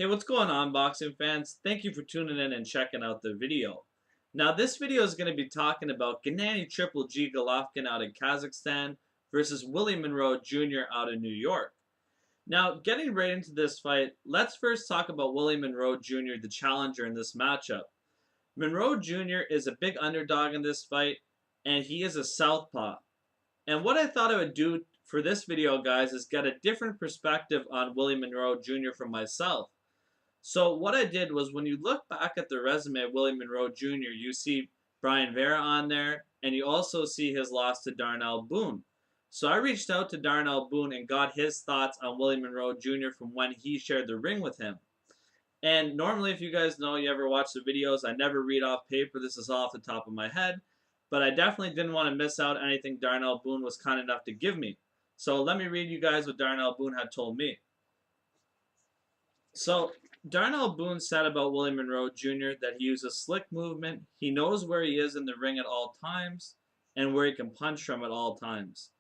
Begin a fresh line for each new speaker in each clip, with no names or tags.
Hey, what's going on, boxing fans? Thank you for tuning in and checking out the video. Now, this video is going to be talking about Gennady Triple G Golovkin out in Kazakhstan versus Willie Monroe Jr. out in New York. Now, getting right into this fight, let's first talk about Willie Monroe Jr., the challenger in this matchup. Monroe Jr. is a big underdog in this fight, and he is a southpaw. And what I thought I would do for this video, guys, is get a different perspective on Willie Monroe Jr. from myself. So what I did was when you look back at the resume of Willie Monroe Jr., you see Brian Vera on there, and you also see his loss to Darnell Boone. So I reached out to Darnell Boone and got his thoughts on Willie Monroe Jr. from when he shared the ring with him. And normally, if you guys know, you ever watch the videos, I never read off paper. This is off the top of my head. But I definitely didn't want to miss out anything Darnell Boone was kind enough to give me. So let me read you guys what Darnell Boone had told me. So Darnell Boone said about Willie Monroe Jr. that he uses slick movement, he knows where he is in the ring at all times, and where he can punch from at all times.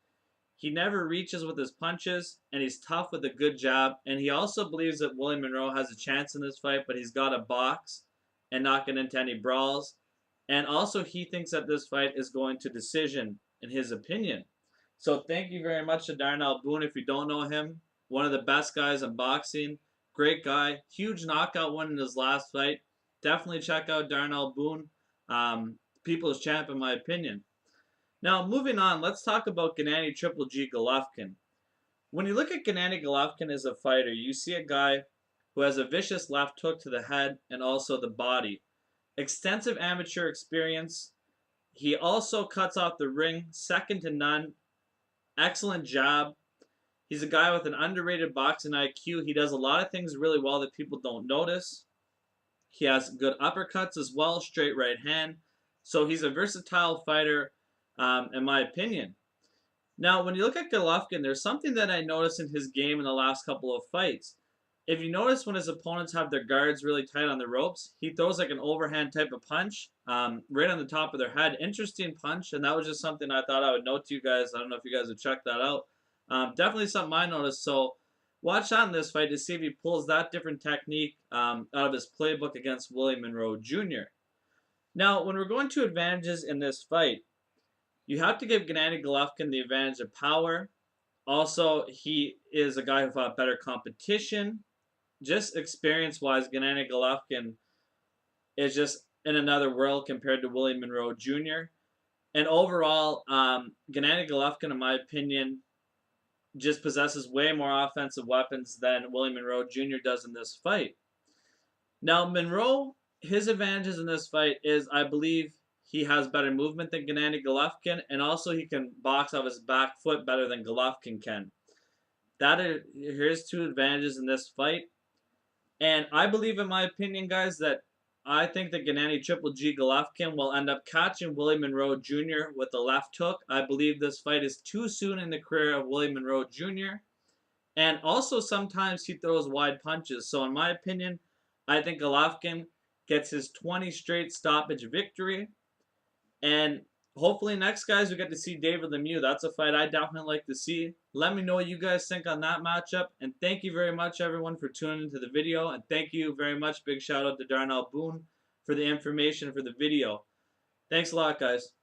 He never reaches with his punches, and he's tough with a good jab, and he also believes that Willie Monroe has a chance in this fight, but he's got to box and not get into any brawls. And also he thinks that this fight is going to decision, in his opinion. So thank you very much to Darnell Boone. If you don't know him, one of the best guys in boxing. Great guy. Huge knockout win in his last fight. Definitely check out Darnell Boone. People's champ in my opinion. Now moving on, let's talk about Gennady Triple G Golovkin. When you look at Gennady Golovkin as a fighter, you see a guy who has a vicious left hook to the head and also the body. Extensive amateur experience. He also cuts off the ring, second to none. Excellent jab. He's a guy with an underrated boxing IQ. He does a lot of things really well that people don't notice. He has good uppercuts as well, straight right hand. So he's a versatile fighter, in my opinion. Now, when you look at Golovkin, there's something that I noticed in his game in the last couple of fights. If you notice when his opponents have their guards really tight on the ropes, he throws like an overhand type of punch right on the top of their head. Interesting punch, and that was just something I thought I would note to you guys. I don't know if you guys would check that out. Definitely something I noticed. So watch out in this fight to see if he pulls that different technique out of his playbook against Willie Monroe Jr. Now, when we're going to advantages in this fight, you have to give Gennady Golovkin the advantage of power. Also, he is a guy who fought better competition. Just experience-wise, Gennady Golovkin is just in another world compared to Willie Monroe Jr. And overall, Gennady Golovkin, in my opinion, just possesses way more offensive weapons than Willie Monroe Jr. does in this fight. Now, Monroe, his advantages in this fight is, I believe, he has better movement than Gennady Golovkin, and also he can box off his back foot better than Golovkin can. That are his two advantages in this fight. And I believe, in my opinion, guys, that I think that Gennady Triple G Golovkin will end up catching Willie Monroe Jr. with the left hook. I believe this fight is too soon in the career of Willie Monroe Jr. And also sometimes he throws wide punches. So in my opinion, I think Golovkin gets his 20 straight stoppage victory. And hopefully next, guys, we get to see David Lemieux. That's a fight I definitely like to see. Let me know what you guys think on that matchup. And thank you very much, everyone, for tuning into the video. And thank you very much. Big shout out to Darnell Boone for the information for the video. Thanks a lot, guys.